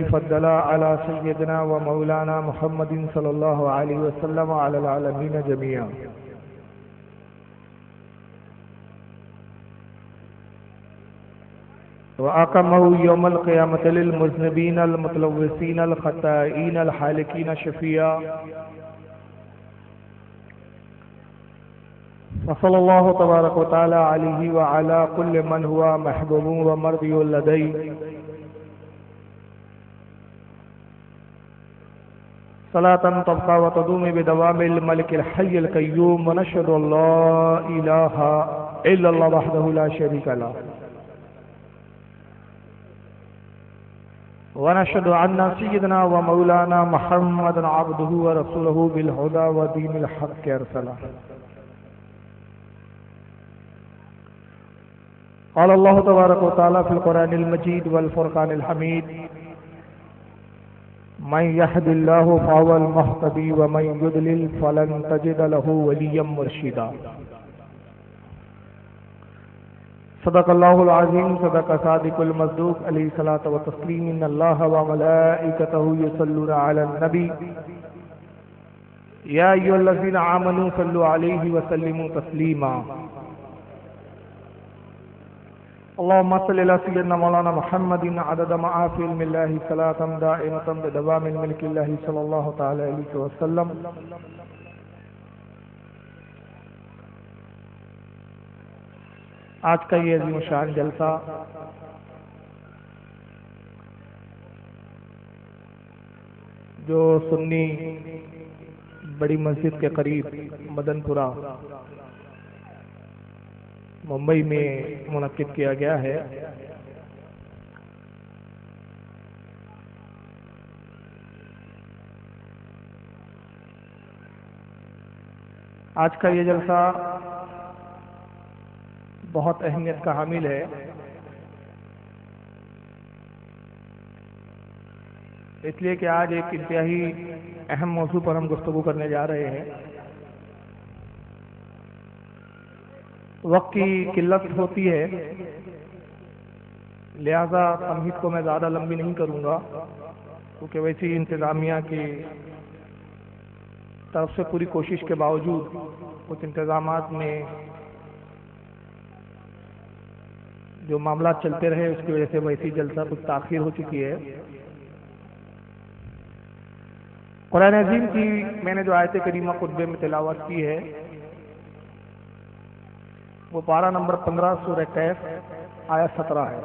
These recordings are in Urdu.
فضل على سيدنا ومولانا محمد صلى الله عليه وسلم وعلى العالمين جميعا. وأقامه يوم القيامة للمذنبين المتلوثين الخطائين الحالكين شفيعا. وصلى الله تبارك وتعالى عليه وعلى كل من هو محبوب ومرضي لديه. صلاة تبقى وتدوم بدوام الملك الحي القيوم. ونشهد أن لا إله إلا الله وحده لا شريك له. ونشهد أن سيدنا ومولانا محمد عبده ورسوله بالهدى ودين الحق أرسله. قال الله تبارك وتعالى في القرآن المجيد والفرقان الحميد: من يهد الله فهو المهتدي ومن يضلل فلن تجد له وليا مرشدا. صدق الله العظيم. صدق صادق المصدوق عليه الصلاة والتسليم. إن الله وملائكته يصلون على النبي يا أيها الذين آمنوا صلوا عليه وسلموا تسليما. اللهم صل على سيدنا مولانا محمد عدد ما في علم الله صلاة دائمة بدوام ملك الله صلى الله تعالى عليه وسلم. آج کا یہ عظیم شان جلسہ جو سنی بڑی مسجد کے قریب مدن پورہ ممبئی میں منعقد کیا گیا ہے، آج کا یہ جلسہ بہت اہمیت کا حامل ہے، اس لیے کہ آج ایک انتہائی اہم موضوع پر ہم گفتگو کرنے جا رہے ہیں۔ وقت کی قلت ہوتی ہے، لہذا تمہید کو میں زیادہ لمبی نہیں کروں گا، کیونکہ ویسی انتظامیہ کی طرف سے پوری کوشش کے باوجود کچھ انتظامات میں جو معاملات چلتے رہے اس کی وجہ سے ویسی جلسہ کچھ تاخیر ہو چکی ہے۔ قرآن عظیم کی میں نے جو آیت کریمہ خطبے میں تلاوت کی ہے وہ پارہ نمبر 15 سورہ کہف آیت 17 ہے۔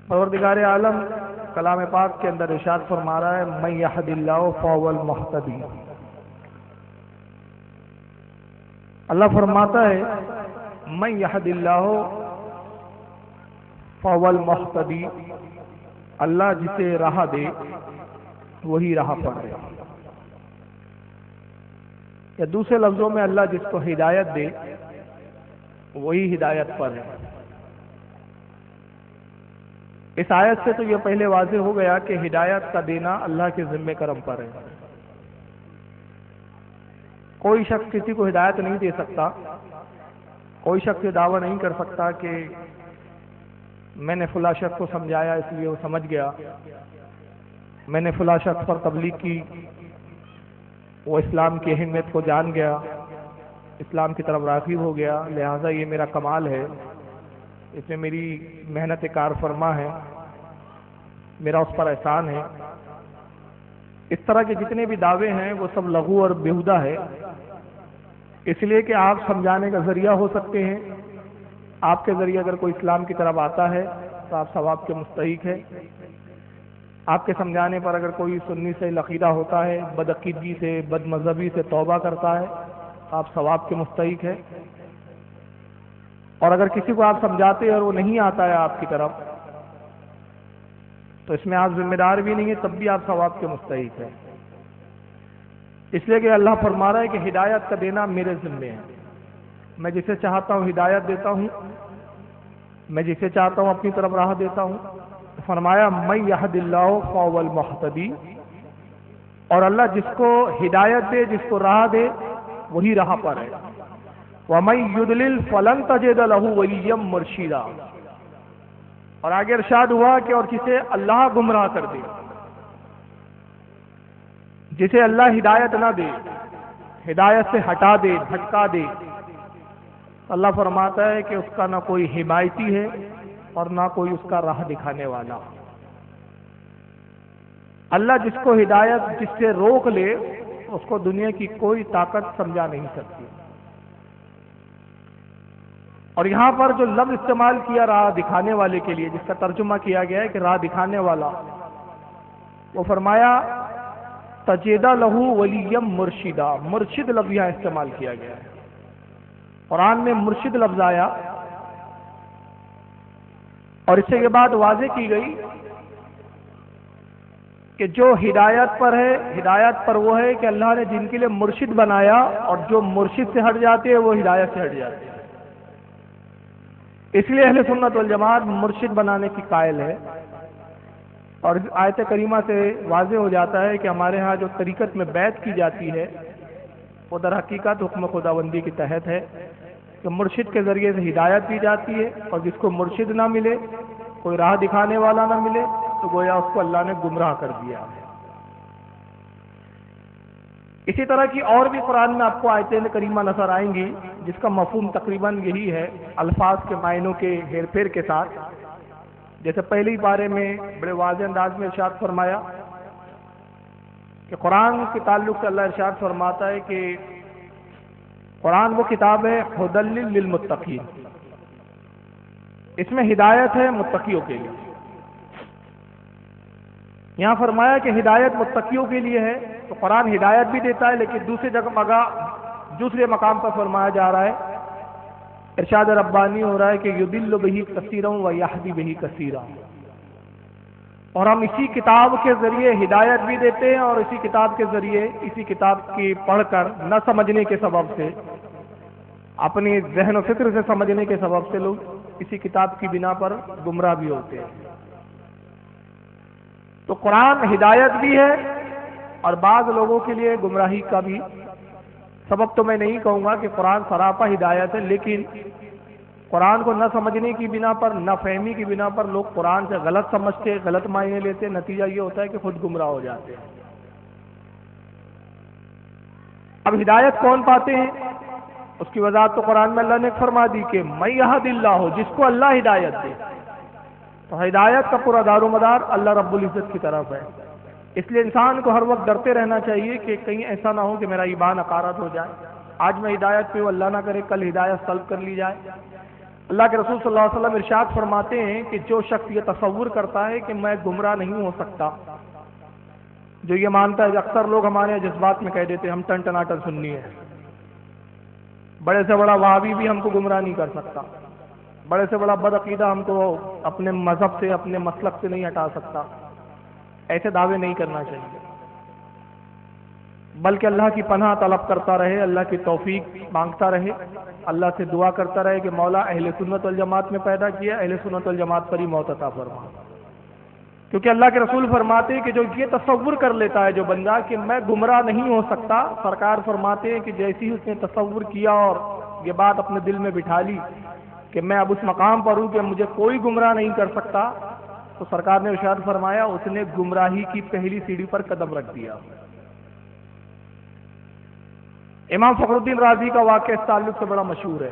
پروردگار عالم کلام پاک کے اندر ارشاد فرما رہا ہے: من یہد اللہ فہو المہتدی۔ اللہ فرماتا ہے من یہد اللہ فہو المہتدی، اللہ جسے راہ دے وہی راہ پر ہے، یا دوسرے لفظوں میں اللہ جس کو ہدایت دے وہی ہدایت پر ہے۔ اس آیت سے تو یہ پہلے واضح ہو گیا کہ ہدایت کا دینا اللہ کے ذمہ کرم پر ہے۔ کوئی شخص کسی کو ہدایت نہیں دے سکتا، کوئی شخص یہ دعویٰ نہیں کر سکتا کہ میں نے فلاں شخص کو سمجھایا اس لیے وہ سمجھ گیا، میں نے فلاں شخص پر تبلیغ کی وہ اسلام کی اہمیت کو جان گیا، اسلام کی طرف راغب ہو گیا، لہٰذا یہ میرا کمال ہے، اس میں میری محنت کار فرما ہے، میرا اس پر احسان ہے۔ اس طرح کے جتنے بھی دعوے ہیں وہ سب لغو اور بیہودہ ہے، اس لیے کہ آپ سمجھانے کا ذریعہ ہو سکتے ہیں، آپ کے ذریعے اگر کوئی اسلام کی طرف آتا ہے تو آپ ثواب کے مستحق ہے، آپ کے سمجھانے پر اگر کوئی سنی سے عقیدہ ہوتا ہے، بدعقیدگی سے بد مذہبی سے توبہ کرتا ہے تو آپ ثواب کے مستحق ہے، اور اگر کسی کو آپ سمجھاتے ہیں اور وہ نہیں آتا ہے آپ کی طرف تو اس میں آپ ذمہ دار بھی نہیں ہیں، تب بھی آپ ثواب کے مستحق ہیں۔ اس لیے کہ اللہ فرما رہا ہے کہ ہدایت کا دینا میرے ذمہ ہے، میں جسے چاہتا ہوں ہدایت دیتا ہوں، میں جسے چاہتا ہوں اپنی طرف راہ دیتا ہوں۔ فرمایا من یہد اللہ فہو المہتدی، اور اللہ جس کو ہدایت دے، جس کو راہ دے وہی راہ پر ہے۔ وَمَن يُضْلِلْ فَلَن تَجِدَ لَهُ وَلِيًّا مُرْشِدًا۔ اور آگے ارشاد ہوا کہ اور جسے اللہ گمراہ کر دے، جسے اللہ ہدایت نہ دے، ہدایت سے ہٹا دے، بھٹکا دے، اللہ فرماتا ہے کہ اس کا نہ کوئی حمایتی ہے اور نہ کوئی اس کا راہ دکھانے والا۔ اللہ جس کو ہدایت جس سے روک لے اس کو دنیا کی کوئی طاقت سمجھا نہیں سکتی۔ اور یہاں پر جو لفظ استعمال کیا راہ دکھانے والے کے لیے، جس کا ترجمہ کیا گیا ہے کہ راہ دکھانے والا، وہ فرمایا تجیدہ لہو ولیم مرشدہ، مرشد لفظ یہاں استعمال کیا گیا ہے۔ قرآن میں مرشد لفظ آیا اور اس سے یہ بات واضح کی گئی کہ جو ہدایت پر ہے، ہدایت پر وہ ہے کہ اللہ نے جن کے لیے مرشد بنایا، اور جو مرشد سے ہٹ جاتے ہیں وہ ہدایت سے ہٹ جاتے ہیں۔ اس لیے اہل سنت والجماعت مرشد بنانے کی قائل ہے، اور اس آیت کریمہ سے واضح ہو جاتا ہے کہ ہمارے ہاں جو طریقت میں بیعت کی جاتی ہے وہ در حقیقت حکم خداوندی کے تحت ہے کہ مرشد کے ذریعے سے ہدایت دی جاتی ہے، اور جس کو مرشد نہ ملے، کوئی راہ دکھانے والا نہ ملے، تو گویا اس کو اللہ نے گمراہ کر دیا ہے۔ اسی طرح کی اور بھی قرآن میں آپ کو آیتیں کریمہ نظر آئیں گی جس کا مفہوم تقریباً یہی ہے، الفاظ کے معنوں کے ہیر پھیر کے ساتھ۔ جیسے پہلی بارے میں بڑے واضح انداز میں ارشاد فرمایا کہ قرآن کے تعلق سے اللہ ارشاد فرماتا ہے کہ قرآن وہ کتاب ہے ھدی للمتقین، اس میں ہدایت ہے متقیوں کے لیے۔ یہاں فرمایا کہ ہدایت متقیوں کے لیے ہے، تو قرآن ہدایت بھی دیتا ہے، لیکن دوسرے مقام پر فرمایا جا رہا ہے، ارشاد ربانی ہو رہا ہے کہ یضل بہ کثیرا ویہدی بہ کثیرا، اور ہم اسی کتاب کے ذریعے ہدایت بھی دیتے ہیں، اور اسی کتاب کے ذریعے، اسی کتاب کی پڑھ کر نہ سمجھنے کے سبب سے، اپنی ذہن و فکر سے سمجھنے کے سبب سے لوگ اسی کتاب کی بنا پر گمراہ بھی ہوتے ہیں۔ تو قرآن ہدایت بھی ہے اور بعض لوگوں کے لیے گمراہی کا بھی سبب۔ تو میں نہیں کہوں گا کہ قرآن سراپا ہدایت ہے، لیکن قرآن کو نہ سمجھنے کی بنا پر، نہ فہمی کی بنا پر لوگ قرآن سے غلط سمجھتے، غلط معنی لیتے، نتیجہ یہ ہوتا ہے کہ خود گمراہ ہو جاتے ہیں۔ اب ہدایت کون پاتے ہیں اس کی وضاحت تو قرآن میں اللہ نے فرما دی کہ من یہد اللہ، جس کو اللہ ہدایت دے، تو ہدایت کا پورا دار و مدار اللہ رب العزت کی طرف ہے۔ اس لیے انسان کو ہر وقت ڈرتے رہنا چاہیے کہ کہیں ایسا نہ ہو کہ میرا ایمان عقارت ہو جائے، آج میں ہدایت پہ ہوں، اللہ نہ کرے کل ہدایت سلب کر لی جائے۔ اللہ کے رسول صلی اللہ علیہ وسلم ارشاد فرماتے ہیں کہ جو شخص یہ تصور کرتا ہے کہ میں گمراہ نہیں ہو سکتا، جو یہ مانتا ہے، اکثر لوگ ہمارے جذبات میں کہہ دیتے ہیں ہم ٹن ٹناٹن سنی ہے، بڑے سے بڑا وہابی بھی ہم کو گمراہ نہیں کر سکتا، بڑے سے بڑا بد عقیدہ ہم کو اپنے مذہب سے، اپنے مسلک سے نہیں ہٹا سکتا۔ ایسے دعوے نہیں کرنا چاہیے، بلکہ اللہ کی پناہ طلب کرتا رہے، اللہ کی توفیق مانگتا رہے، اللہ سے دعا کرتا رہے کہ مولا اہل سنت والجماعت میں پیدا کیا، اہل سنت والجماعت پر ہی موت عطا فرما۔ کیونکہ اللہ کے رسول فرماتے ہیں کہ جو یہ تصور کر لیتا ہے جو بندہ کہ میں گمراہ نہیں ہو سکتا، سرکار فرماتے ہیں کہ جیسی اس نے تصور کیا اور یہ بات اپنے دل میں بٹھا لی کہ میں اب اس مقام پر ہوں کہ مجھے کوئی گمراہ نہیں کر سکتا، تو سرکار نے ارشاد فرمایا اس نے گمراہی کی پہلی سیڑھی پر قدم رکھ دیا۔ امام فخر الدین رازی کا واقعہ اس تعلق سے بڑا مشہور ہے،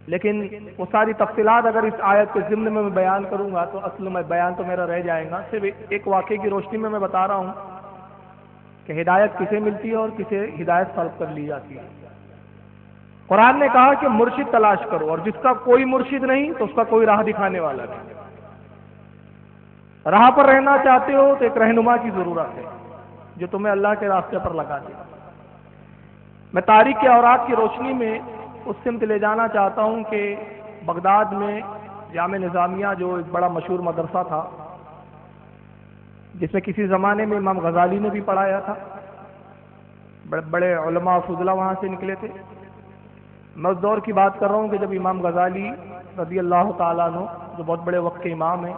لیکن وہ ساری تفصیلات اگر اس آیت کے ضمن میں بیان کروں گا تو اصل میں بیان تو میرا رہ جائے گا۔ صرف ایک واقعے کی روشنی میں بتا رہا ہوں کہ ہدایت کسے ملتی ہے اور کسے ہدایت طلب کر لی جاتی ہے۔ قرآن نے کہا کہ مرشد تلاش کرو، اور جس کا کوئی مرشد نہیں تو اس کا کوئی راہ دکھانے والا نہیں۔ راہ پر رہنا چاہتے ہو تو ایک رہنما کی ضرورت ہے جو تمہیں اللہ کے راستے پر لگا دے۔ میں تاریخ کے اوراق کی روشنی میں اس سمت لے جانا چاہتا ہوں کہ بغداد میں جامع نظامیہ جو ایک بڑا مشہور مدرسہ تھا، جس میں کسی زمانے میں امام غزالی نے بھی پڑھایا تھا، بڑے بڑے علماء و فضلاء وہاں سے نکلے تھے۔ میں اس دور کی بات کر رہا ہوں کہ جب امام غزالی رضی اللہ تعالیٰ عنہ جو بہت بڑے وقت کے امام ہیں،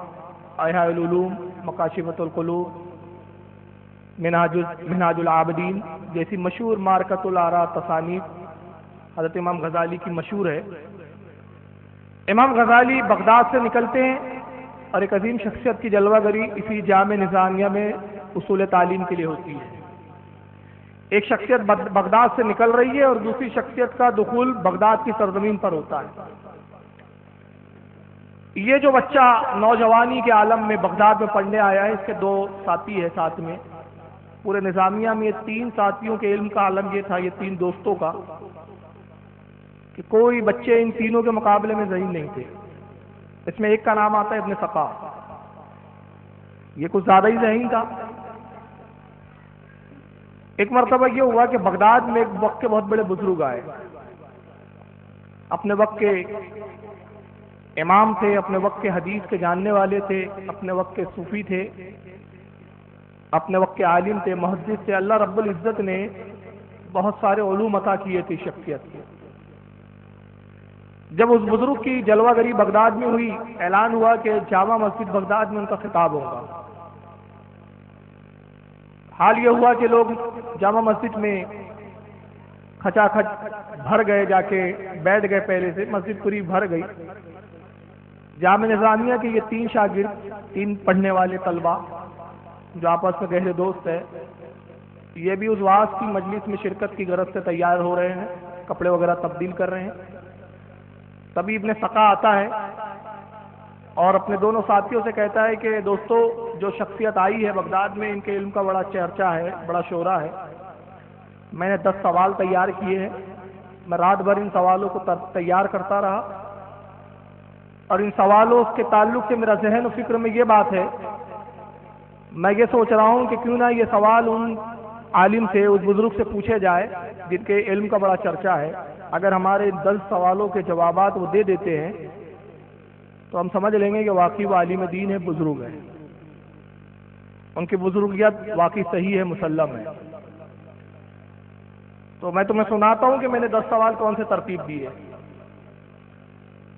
احیاء العلوم، مکاشفۃ القلوب، منہاج العابدین جیسی مشہور مارکۃ الآراء تصانیف حضرت امام غزالی کی مشہور ہے. امام غزالی بغداد سے نکلتے ہیں اور ایک عظیم شخصیت کی جلوہ گری اسی جامع نظامیہ میں اصول تعلیم کے لیے ہوتی ہے. ایک شخصیت بغداد سے نکل رہی ہے اور دوسری شخصیت کا دخول بغداد کی سرزمین پر ہوتا ہے. یہ جو بچہ نوجوانی کے عالم میں بغداد میں پڑھنے آیا ہے، اس کے دو ساتھی ہے ساتھ میں. پورے نظامیہ میں یہ تین ساتھیوں کے علم کا عالم یہ تھا، یہ تین دوستوں کا، کہ کوئی بچے ان تینوں کے مقابلے میں ذہین نہیں تھے. اس میں ایک کا نام آتا ہے ابن سقا. یہ کچھ زیادہ ہی ذہین تھا. ایک مرتبہ یہ ہوا کہ بغداد میں ایک وقت کے بہت بڑے بزرگ آئے. اپنے وقت کے امام تھے، اپنے وقت کے حدیث کے جاننے والے تھے، اپنے وقت کے صوفی تھے، اپنے وقت کے عالم تھے، محدث تھے. اللہ رب العزت نے بہت سارے علوم عطا کیے تھے شخصیت کے. جب اس بزرگ کی جلوہ گری بغداد میں ہوئی، اعلان ہوا کہ جامع مسجد بغداد میں ان کا خطاب ہوگا. حال یہ ہوا کہ لوگ جامع مسجد میں کھچا کھچ بھر گئے، جا کے بیٹھ گئے. پہلے سے مسجد پوری بھر گئی. جامع نظامیہ کے یہ تین شاگرد، تین پڑھنے والے طلبہ جو آپس میں گہرے دوست ہیں، یہ بھی اس واعظ کی مجلس میں شرکت کی غرض سے تیار ہو رہے ہیں، کپڑے وغیرہ تبدیل کر رہے ہیں. تبھی ابن سقا آتا ہے اور اپنے دونوں ساتھیوں سے کہتا ہے کہ دوستو، جو شخصیت آئی ہے بغداد میں، ان کے علم کا بڑا چرچا ہے، بڑا شورا ہے. میں نے 10 سوال تیار کیے ہیں. میں رات بھر ان سوالوں کو تیار کرتا رہا اور ان سوالوں کے تعلق سے میرا ذہن و فکر میں یہ بات ہے، میں یہ سوچ رہا ہوں کہ کیوں نہ یہ سوال ان عالم سے، اس بزرگ سے پوچھے جائے جن کے علم کا بڑا چرچا ہے. اگر ہمارے 10 سوالوں کے جوابات وہ دے دیتے ہیں تو ہم سمجھ لیں گے کہ واقعی وہ عالم دین ہے، بزرگ ہے، ان کی بزرگیت واقعی صحیح ہے، مسلم ہے. تو میں تمہیں سناتا ہوں کہ میں نے 10 سوال کون سے ترتیب دیے.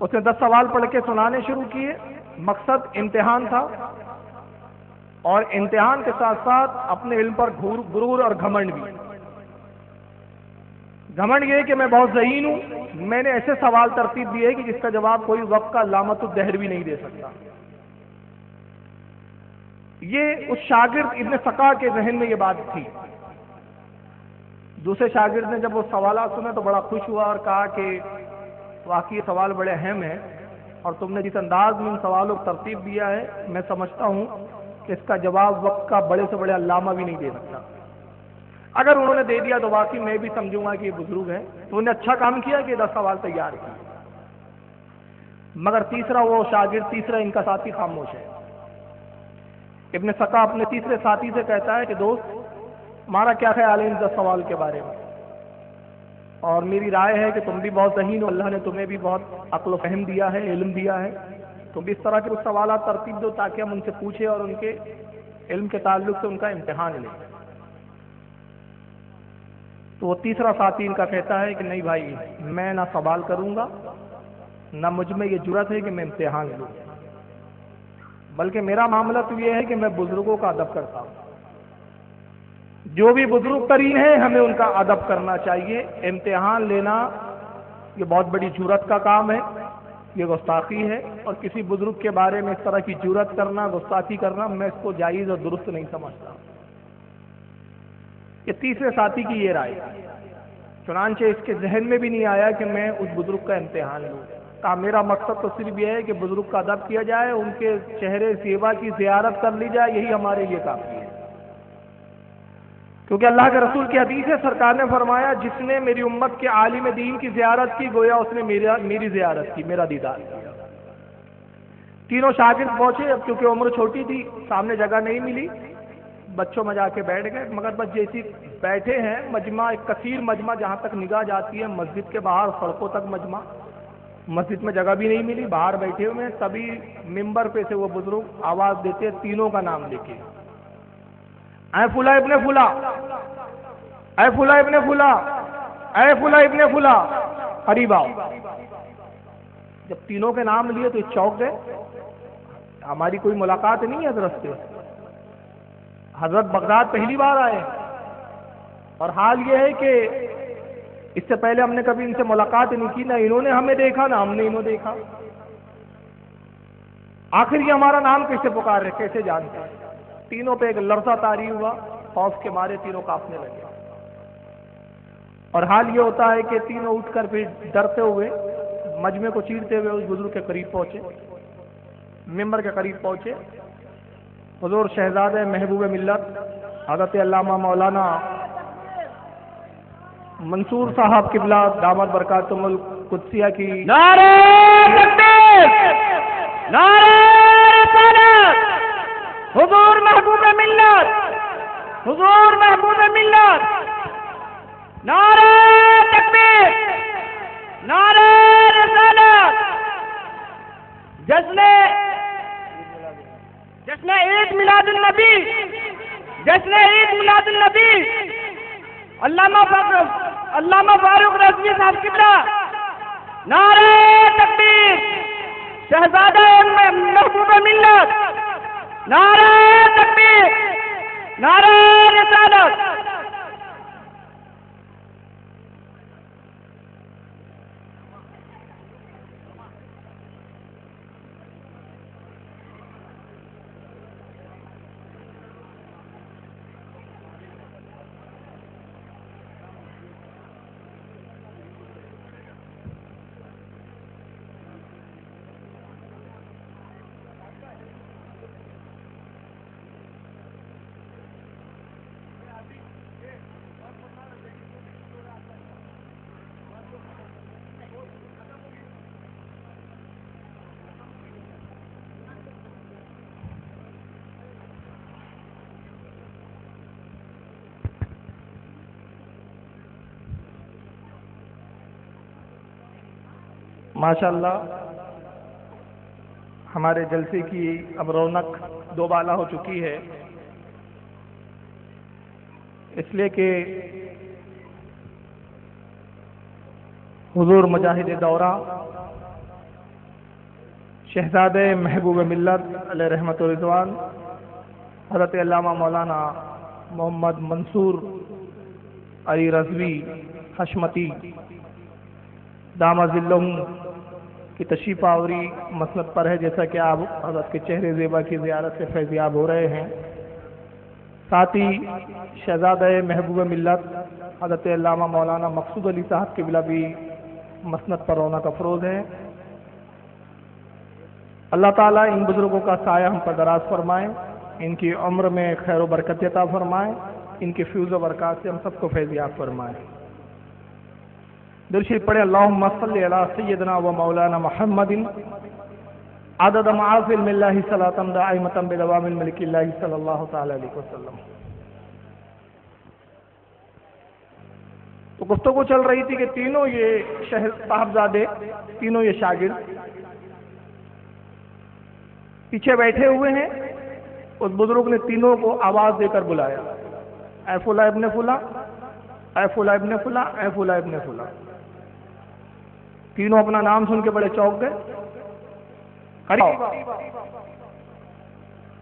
اس نے 10 سوال پڑھ کے سنانے شروع کیے. مقصد امتحان تھا، اور امتحان کے ساتھ ساتھ اپنے علم پر غرور اور گھمنڈ بھی. گھمنڈ یہ کہ میں بہت ذہین ہوں. میں نے ایسے سوال ترتیب دیے کہ جس کا جواب کوئی وقت کا علامت الدہر بھی نہیں دے سکتا. یہ اس شاگرد ابن سقا کے ذہن میں یہ بات تھی. دوسرے شاگرد نے جب وہ سوالات سنے تو بڑا خوش ہوا اور کہا کہ واقعی یہ سوال بڑے اہم ہیں، اور تم نے جس انداز میں ان سوالوں کو ترتیب دیا ہے، میں سمجھتا ہوں کہ اس کا جواب وقت کا بڑے سے بڑے علامہ بھی نہیں دے سکتا. اگر انہوں نے دے دیا تو واقعی میں بھی سمجھوں گا کہ یہ بزرگ ہے. تو انہوں نے اچھا کام کیا کہ 10 سوال تیار کیے. مگر تیسرا وہ شاگرد، تیسرا ان کا ساتھی خاموش ہے. ابن سقا اپنے تیسرے ساتھی سے کہتا ہے کہ دوست، ہمارا کیا خیال ہے ان 10 سوال کے بارے میں؟ اور میری رائے ہے کہ تم بھی بہت ذہین ہو، اللہ نے تمہیں بھی بہت عقل و فہم دیا ہے، علم دیا ہے. تم بھی اس طرح کے کچھ سوالات ترتیب دو تاکہ ہم ان سے پوچھیں اور ان کے علم کے تعلق سے ان کا امتحان لیں. تو وہ تیسرا ساتھی ان کا کہتا ہے کہ نہیں بھائی، میں نہ سوال کروں گا، نہ مجھ میں یہ جرأت ہے کہ میں امتحان لوں، بلکہ میرا معاملہ تو یہ ہے کہ میں بزرگوں کا ادب کرتا ہوں. جو بھی بزرگ ترین ہیں ہمیں ان کا ادب کرنا چاہیے. امتحان لینا یہ بہت بڑی جرأت کا کام ہے، یہ گستاخی ہے، اور کسی بزرگ کے بارے میں اس طرح کی جرأت کرنا، گستاخی کرنا، میں اس کو جائز اور درست نہیں سمجھتا. یہ تیسرے ساتھی کی یہ رائے. چنانچہ اس کے ذہن میں بھی نہیں آیا کہ میں اس بزرگ کا امتحان لوں. کہا میرا مقصد تو صرف یہ ہے کہ بزرگ کا ادب کیا جائے، ان کے چہرے سیوا کی زیارت کر لی جائے، یہی ہمارے لیے کافی ہے. کیونکہ اللہ کے رسول کی حدیث ہے، سرکار نے فرمایا جس نے میری امت کے عالم دین کی زیارت کی گویا اس نے میری زیارت کی، میرا دیدار کیا. تینوں شاگرد پہنچے. اب کیونکہ عمر چھوٹی تھی، سامنے جگہ نہیں ملی، بچوں میں جا کے بیٹھ گئے. مگر بس جیسی بیٹھے ہیں، مجمع، ایک کثیر مجمع جہاں تک نگاہ جاتی ہے، مسجد کے باہر سڑکوں تک مجمع، مسجد میں جگہ بھی نہیں ملی، باہر بیٹھے ہوئے ہیں. تبھی ممبر پہ سے وہ بزرگ آواز دیتے ہیں تینوں کا نام لے کے، اے فلاں ابن فلاں، اے فلاں ابن فلاں، اے فلاں ابن فلاں، قریب آؤ. جب تینوں کے نام لیے تو یہ چونک گئے. ہماری کوئی ملاقات نہیں ہے حضرت سے، حضرت بغداد پہلی بار آئے، اور حال یہ ہے کہ اس سے پہلے ہم نے کبھی ان سے ملاقات نہیں کی، نہ انہوں نے ہمیں دیکھا نہ ہم نے انہوں دیکھا. آخر یہ ہمارا نام کیسے پکار رہے، کیسے جانتے ہیں؟ تینوں پہ ایک لرزہ طاری ہوا، خوف کے مارے تینوں کانپنے لگے. اور حال یہ ہوتا ہے کہ تینوں اٹھ کر پھر ڈرتے ہوئے مجمع کو چیرتے ہوئے اس بزرگ کے قریب پہنچے، ممبر کے قریب پہنچے. حضور شہزادہ محبوب ملت حضرت علامہ مولانا منصور صاحب قبلہ دامت برکاتہم القدسیہ کی نعرہ تکبیر، نعرہ رسالت، حضور محبوب ملت، حضور محبوب ملت، نعرہ تکبیر، نعرہ رسالت. جشن عید میلاد النبی، جشن عید میلاد النبی علامہ فاروق رضوی صاحب قبلہ. نعرہ تکبیر، شہزادہ محبوب ملت، نعرہ تکبیر، نعرہ رسالت. ماشاءاللہ ہمارے جلسے کی اب رونق دوبالا ہو چکی ہے، اس لیے کہ حضور مجاہد دورہ شہزادہ محبوب ملت علیہ رحمت و رضوان حضرت علامہ مولانا محمد منصور علی رضوی حشمتی دامت ظلہم کی تشریف آوری مسند پر ہے، جیسا کہ آپ حضرت کے چہرے زیبا کی زیارت سے فیضیاب ہو رہے ہیں. ساتھ ہی شہزادہ محبوب ملت حضرت علامہ مولانا مقصود علی صاحب قبلہ بھی مسند پر رونق افروز ہے. اللہ تعالیٰ ان بزرگوں کا سایہ ہم پر دراز فرمائے، ان کی عمر میں خیر و برکت عطا فرمائے، ان کے فیوز و برکات سے ہم سب کو فیضیاب فرمائے. درود شریف پڑھیں، اللہم صلی علی سیدنا و مولانا محمد عدد معاذ علم اللہ صلاۃ دائمۃ بدوام الملک اللہ صلی اللہ تعالی علیہ وسلم. تو گفتگو چل رہی تھی کہ تینوں یہ صاحبزادے، تینوں یہ شاگرد پیچھے بیٹھے ہوئے ہیں. اس بزرگ نے تینوں کو آواز دے کر بلایا، اے فلاں ابن فلاں، اے فلاں ابن فلاں، اے فلاں ابن فلاں. تینوں اپنا نام سن کے بڑے چونک گئے.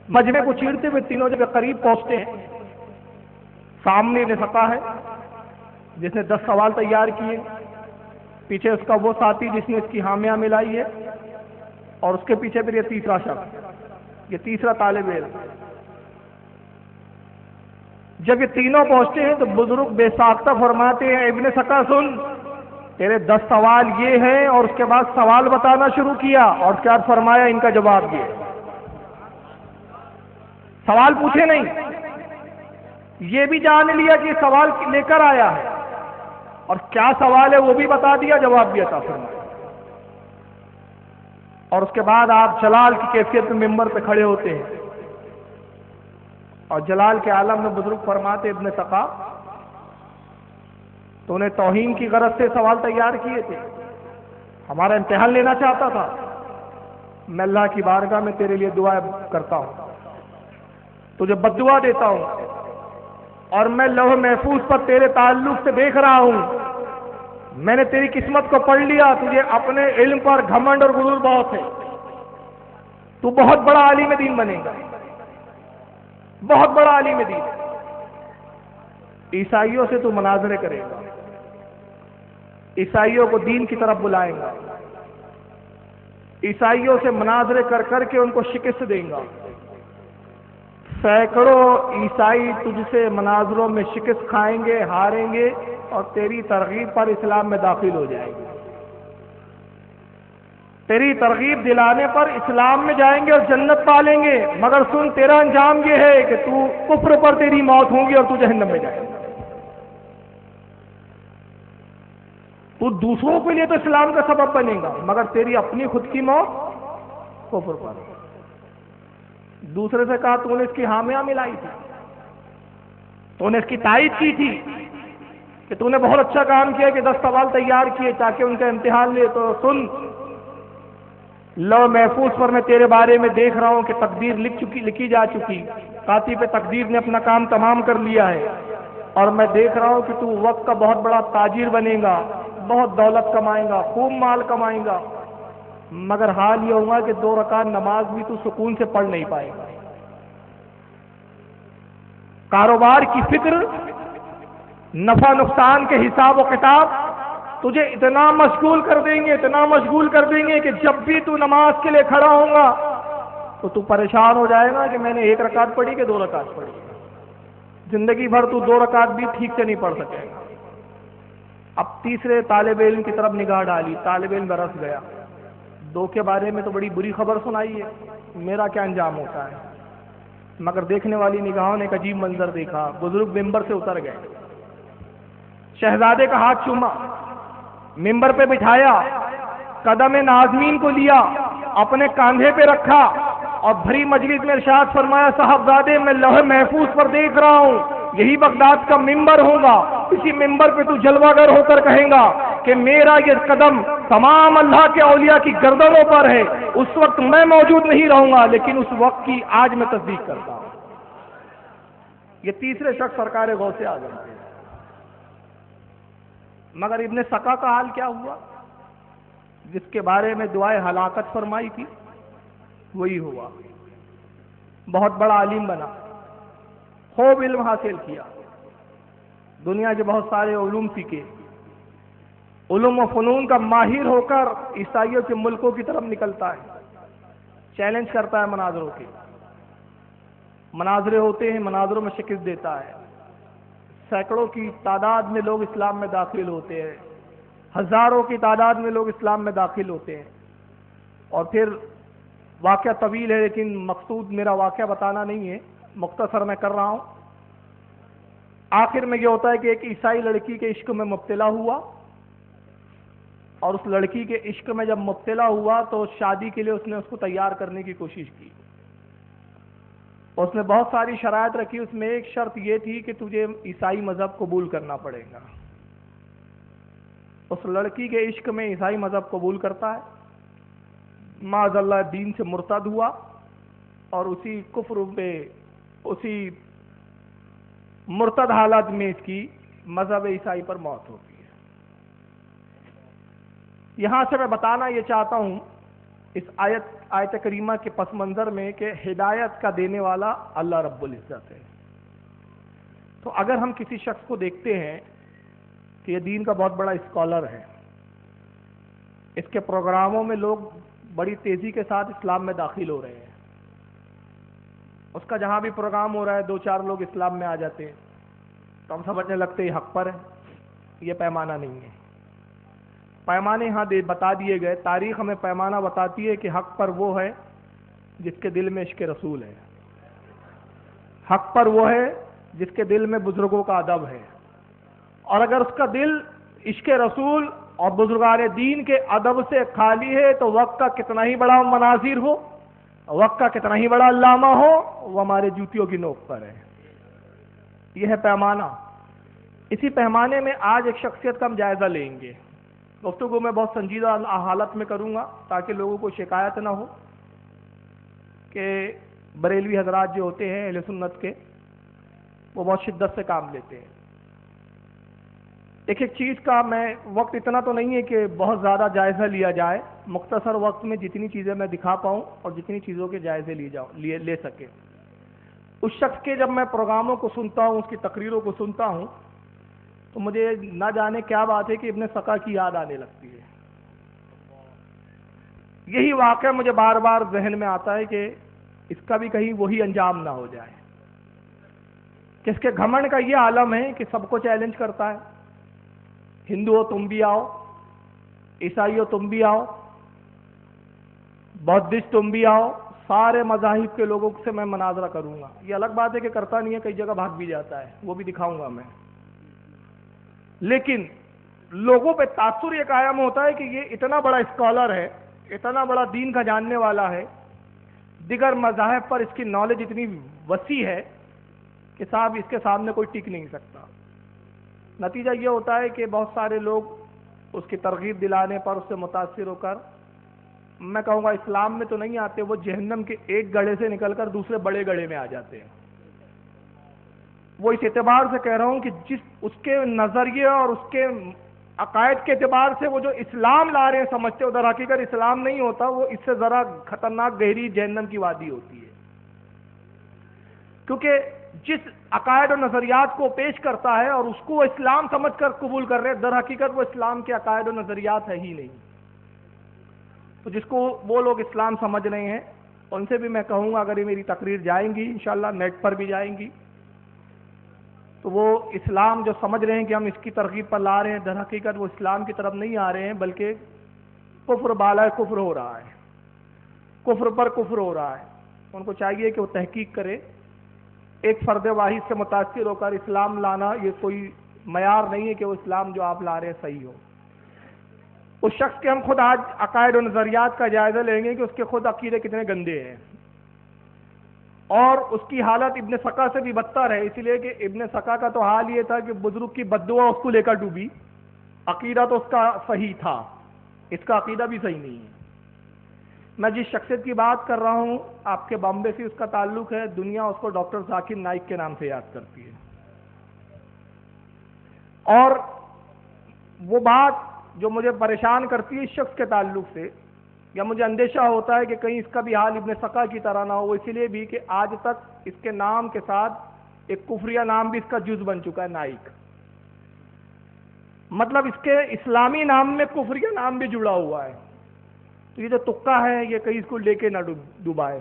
مجمع کو چیرتے ہوئے تینوں جب قریب پہنچتے ہیں، سامنے نے سکا ہے جس نے 10 سوال تیار کیے، پیچھے اس کا وہ ساتھی جس نے اس کی حامیہ ملائی ہے، اور اس کے پیچھے پھر یہ تیسرا شخص، یہ تیسرا طالب علم. جب یہ تینوں پہنچتے ہیں تو بزرگ بے ساختہ فرماتے ہیں، ابن سکا سن، تیرے 10 سوال یہ ہیں، اور اس کے بعد سوال بتانا شروع کیا، اور کیا فرمایا ان کا جواب یہ. سوال پوچھے نہیں، یہ بھی جان لیا کہ سوال لے کر آیا ہے، اور کیا سوال ہے وہ بھی بتا دیا، جواب بھی عطا فرمایا. اور اس کے بعد آپ جلال کی کیفیت میں ممبر پہ کھڑے ہوتے ہیں، اور جلال کے عالم میں بزرگ فرماتے، ابن سقا تو انہیں توہین کی غرض سے سوال تیار کیے تھے، ہمارا امتحان لینا چاہتا تھا. میں اللہ کی بارگاہ میں تیرے لیے دعا کرتا ہوں، تجھے بد دعا دیتا ہوں، اور میں لوح محفوظ پر تیرے تعلق سے دیکھ رہا ہوں، میں نے تیری قسمت کو پڑھ لیا، تجھے اپنے علم پر گھمنڈ اور غرور بہت ہے، تو بہت بڑا عالم دین بنے گا، بہت بڑا عالم دین. عیسائیوں سے تو مناظرے کرے گا، عیسائیوں کو دین کی طرف بلائیں گا، عیسائیوں سے مناظرے کر کر کے ان کو شکست دیں گا، سینکڑوں عیسائی تجھ سے مناظروں میں شکست کھائیں گے، ہاریں گے اور تیری ترغیب پر اسلام میں داخل ہو جائیں گے، تیری ترغیب دلانے پر اسلام میں جائیں گے اور جنت پالیں گے، مگر سن تیرا انجام یہ ہے کہ تو کفر پر تیری موت ہوگی اور تو جہنم میں جائے گا۔ تو دوسروں کے لیے تو اسلام کا سبب بنے گا مگر تیری اپنی خود کی موت کفر پر۔ دوسرے سے کہا تو نے اس کی حامیاں ملائی تھی، تو نے اس کی تائید کی تھی کہ تو نے بہت اچھا کام کیا کہ 10 سوال تیار کیے تاکہ ان کا امتحان لے، تو سن لو محفوظ پر میں تیرے بارے میں دیکھ رہا ہوں کہ تقدیر لکھی جا چکی، کاتب تقدیر نے اپنا کام تمام کر لیا ہے، اور میں دیکھ رہا ہوں کہ تو وقت کا بہت بڑا تاجر بنے گا، بہت دولت کمائے گا، خوب مال کمائے گا، مگر حال یہ ہوگا کہ 2 رکعت نماز بھی تو سکون سے پڑھ نہیں پائے گا۔ کاروبار کی فکر، نفع نقصان کے حساب و کتاب تجھے اتنا مشغول کر دیں گے، اتنا مشغول کر دیں گے کہ جب بھی تو نماز کے لیے کھڑا ہوگا تو تو پریشان ہو جائے گا کہ میں نے 1 رکعت پڑھی کہ 2 رکعت پڑھی، زندگی بھر تو 2 رکعت بھی ٹھیک سے نہیں پڑھ سکے گا۔ اب تیسرے طالب علم کی طرف نگاہ ڈالی، طالب علم برس گیا، 2 کے بارے میں تو بڑی بری خبر سنائی ہے، میرا کیا انجام ہوتا ہے، مگر دیکھنے والی نگاہوں نے ایک عجیب منظر دیکھا، بزرگ ممبر سے اتر گئے، شہزادے کا ہاتھ چوما، ممبر پہ بٹھایا، قدم نازمین کو لیا، اپنے کاندھے پہ رکھا اور بھری مجلس میں ارشاد فرمایا، صاحبزادے میں لوح محفوظ پر دیکھ رہا ہوں، یہی بغداد کا ممبر ہوگا، اسی ممبر پہ تو جلوہ گر ہو کر کہیں گا کہ میرا یہ قدم تمام اللہ کے اولیاء کی گردنوں پر ہے، اس وقت میں موجود نہیں رہوں گا لیکن اس وقت کی آج میں تصدیق کرتا ہوں۔ یہ تیسرے شخص سرکار غوث اعظم تھے، مگر ابن سقا کا حال کیا ہوا؟ جس کے بارے میں دعائے ہلاکت فرمائی تھی وہی ہوا، بہت بڑا عالم بنا، خوب علم حاصل کیا، دنیا کے بہت سارے علوم سیکھے، علوم و فنون کا ماہر ہو کر عیسائیوں کے ملکوں کی طرف نکلتا ہے، چیلنج کرتا ہے مناظروں کے، مناظرے ہوتے ہیں، مناظروں میں شکست دیتا ہے، سینکڑوں کی تعداد میں لوگ اسلام میں داخل ہوتے ہیں، ہزاروں کی تعداد میں لوگ اسلام میں داخل ہوتے ہیں، اور پھر واقعہ طویل ہے لیکن مقصود میرا واقعہ بتانا نہیں ہے، مختصر میں کر رہا ہوں۔ آخر میں یہ ہوتا ہے کہ ایک عیسائی لڑکی کے عشق میں مبتلا ہوا، اور اس لڑکی کے عشق میں جب مبتلا ہوا تو شادی کے لیے اس نے اس کو تیار کرنے کی کوشش کی، اس نے بہت ساری شرائط رکھی، اس میں ایک شرط یہ تھی کہ تجھے عیسائی مذہب قبول کرنا پڑے گا۔ اس لڑکی کے عشق میں عیسائی مذہب قبول کرتا ہے، معاذ اللہ دین سے مرتد ہوا، اور اسی کفر پہ، اسی مرتد حالت میں اس کی مذہب عیسائی پر موت ہوتی ہے۔ یہاں سے میں بتانا یہ چاہتا ہوں اس آیت کریمہ کے پس منظر میں کہ ہدایت کا دینے والا اللہ رب العزت ہے۔ تو اگر ہم کسی شخص کو دیکھتے ہیں کہ یہ دین کا بہت بڑا اسکالر ہے، اس کے پروگراموں میں لوگ بڑی تیزی کے ساتھ اسلام میں داخل ہو رہے ہیں، اس کا جہاں بھی پروگرام ہو رہا ہے 2-4 لوگ اسلام میں آ جاتے ہیں، تو ہم سمجھنے لگتے ہیں یہ حق پر ہے، یہ پیمانہ نہیں ہے۔ پیمانے یہاں بتا دیے گئے، تاریخ ہمیں پیمانہ بتاتی ہے کہ حق پر وہ ہے جس کے دل میں عشق رسول ہے، حق پر وہ ہے جس کے دل میں بزرگوں کا ادب ہے، اور اگر اس کا دل عشق رسول اور بزرگان دین کے ادب سے خالی ہے تو وقت کا کتنا ہی بڑا مناظر ہو، وقت کا کتنا ہی بڑا علامہ ہو، وہ ہمارے جوتیوں کی نوک پر ہے۔ یہ ہے پیمانہ۔ اسی پیمانے میں آج ایک شخصیت کا ہم جائزہ لیں گے، گفتگو میں بہت سنجیدہ حالت میں کروں گا تاکہ لوگوں کو شکایت نہ ہو کہ بریلوی حضرات جو ہوتے ہیں اہل سنت کے، وہ بہت شدت سے کام لیتے ہیں۔ ایک چیز کا میں وقت اتنا تو نہیں ہے کہ بہت زیادہ جائزہ لیا جائے، مختصر وقت میں جتنی چیزیں میں دکھا پاؤں اور جتنی چیزوں کے جائزے لے سکے۔ اس شخص کے جب میں پروگراموں کو سنتا ہوں، اس کی تقریروں کو سنتا ہوں، تو مجھے نہ جانے کیا بات ہے کہ ابن سقا کی یاد آنے لگتی ہے. یہی واقعہ مجھے بار بار ذہن میں آتا ہے کہ اس کا بھی کہیں وہی انجام نہ ہو جائے کہ اس کے گھمنڈ کا یہ عالم ہے کہ سب کو چیلنج کرتا ہے. ہندو ہو تم بھی آؤ، عیسائی ہو تم بھی آؤ، بودھسٹ تم بھی آؤ، سارے مذاہب کے لوگوں سے میں مناظرہ کروں گا. یہ الگ بات ہے کہ کرتا نہیں ہے، کئی جگہ بھاگ بھی جاتا ہے، وہ بھی دکھاؤں گا میں. لیکن لوگوں پہ تاثر یہ قائم ہوتا ہے کہ یہ اتنا بڑا اسکالر ہے، اتنا بڑا دین کا جاننے والا ہے، دیگر مذاہب پر اس کی نالج اتنی وسیع ہے کہ صاحب اس کے سامنے کوئی ٹک نہیں سکتا. نتیجہ یہ ہوتا ہے کہ بہت سارے لوگ اس کی ترغیب دلانے پر اس سے متاثر ہو کر، میں کہوں گا اسلام میں تو نہیں آتے، وہ جہنم کے ایک گڑھے سے نکل کر دوسرے بڑے گڑھے میں آ جاتے ہیں. وہ اس اعتبار سے کہہ رہا ہوں کہ اس کے نظریے اور اس کے عقائد کے اعتبار سے وہ جو اسلام لا رہے ہیں سمجھتے ادھر حقیقت اسلام نہیں ہوتا، وہ اس سے ذرا خطرناک گہری جہنم کی وادی ہوتی ہے. کیونکہ جس عقائد و نظریات کو پیش کرتا ہے اور اس کو وہ اسلام سمجھ کر قبول کر رہے ہیں، در حقیقت وہ اسلام کے عقائد و نظریات ہے ہی نہیں. تو جس کو وہ لوگ اسلام سمجھ رہے ہیں ان سے بھی میں کہوں گا، اگر یہ میری تقریر جائیں گی انشاءاللہ نیٹ پر بھی جائیں گی، تو وہ اسلام جو سمجھ رہے ہیں کہ ہم اس کی ترغیب پر لا رہے ہیں، در حقیقت وہ اسلام کی طرف نہیں آ رہے ہیں، بلکہ کفر بالائے کفر ہو رہا ہے، کفر پر کفر ہو رہا ہے. ان کو چاہیے کہ وہ تحقیق کرے. ایک فرد واحد سے متاثر ہو کر اسلام لانا یہ کوئی معیار نہیں ہے کہ وہ اسلام جو آپ لا رہے ہیں صحیح ہو. اس شخص کے ہم خود آج عقائد و نظریات کا جائزہ لیں گے کہ اس کے خود عقیدے کتنے گندے ہیں، اور اس کی حالت ابن سقا سے بھی بدتر ہے، اسی لیے کہ ابن سقا کا تو حال یہ تھا کہ بزرگ کی بددعا اس کو لے کر ڈوبی. عقیدہ تو اس کا صحیح تھا، اس کا عقیدہ بھی صحیح نہیں ہے. میں جس شخصیت کی بات کر رہا ہوں آپ کے بامبے سے اس کا تعلق ہے، دنیا اس کو ڈاکٹر ذاکر نائک کے نام سے یاد کرتی ہے. اور وہ بات جو مجھے پریشان کرتی ہے اس شخص کے تعلق سے، یا مجھے اندیشہ ہوتا ہے کہ کہیں اس کا بھی حال ابن سقا کی طرح نہ ہو، اسی لیے بھی کہ آج تک اس کے نام کے ساتھ ایک کفریہ نام بھی اس کا جز بن چکا ہے، نائک. مطلب اس کے اسلامی نام میں کفریہ نام بھی جڑا ہوا ہے. تو یہ جو تکا ہے یہ کہیں اس کو لے کے نہ ڈوبائے.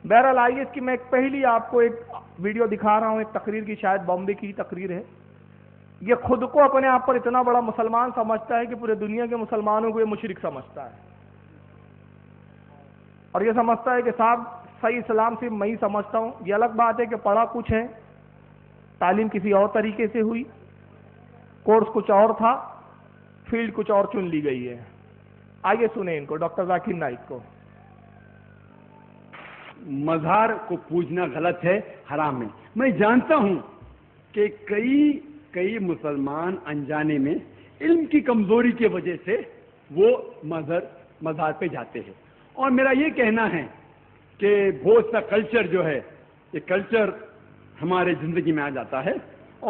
بہرحال آئیے اس کی میں ایک پہلی آپ کو ایک ویڈیو دکھا رہا ہوں، ایک تقریر کی، شاید بامبے کی تقریر ہے. یہ خود کو اپنے آپ پر اتنا بڑا مسلمان سمجھتا ہے کہ پورے دنیا کے مسلمانوں کو یہ مشرک سمجھتا ہے، اور یہ سمجھتا ہے کہ صاحب صحیح اسلام صرف میں ہی سمجھتا ہوں. یہ الگ بات ہے کہ پڑھا کچھ ہے، تعلیم کسی اور طریقے سے ہوئی، کورس کچھ اور تھا، فیلڈ کچھ اور چن لی گئی ہے. آئیے سنیں ان کو، ڈاکٹر ذاکر نائک کو. مزار کو پوجنا غلط ہے، حرام ہے. میں جانتا ہوں کہ کئی مسلمان انجانے میں علم کی کمزوری کی وجہ سے وہ مزار پہ جاتے ہیں. اور میرا یہ کہنا ہے کہ بہت سا کلچر جو ہے، یہ کلچر ہمارے زندگی میں آ جاتا ہے،